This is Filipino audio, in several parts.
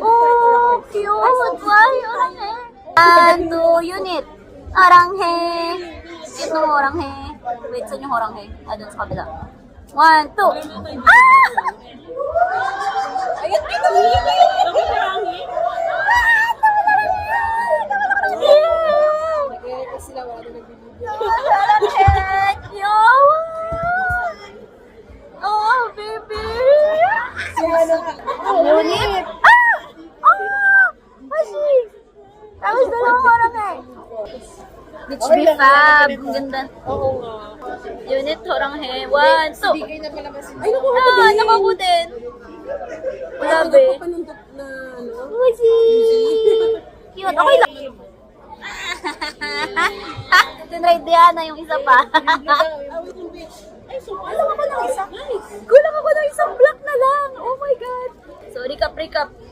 Oh, cute! Why? Oranghe. And two unit. Oranghe. Cute ng oranghe. Wait, saan yung oranghe? Ah, dun sa kabila. 1, 2. Ah! Ayun, ito yung sila wala na nagbibigay. Oh, baby! Ano? Unit? Ah! Ah! Hashi! Tapos dalawang orang eh. Beach Bee Fab. Ang ganda. Oo nga. Unit, orang he. 1, 2. Bigay na pala kasi. Ay, nakuha ko Ah, din. nakuha din. Wala, be. Panundot na, ano? Hashi! Cute. Okay lang. Tinride Diana yung isa pa. Ay, so, Alam ako ng isa. Kulang ako ng isang block na lang. Oh my God. So, recap.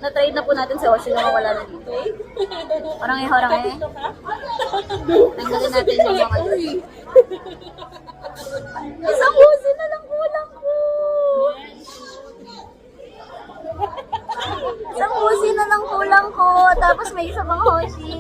Na-trade na po natin si Oshi na wala na dito. Orang eh. Tanggalin natin yung mga isang Hoshi na lang kulang po. Isang Hoshi na lang kulang ko. Tapos may isa pang Hoshi.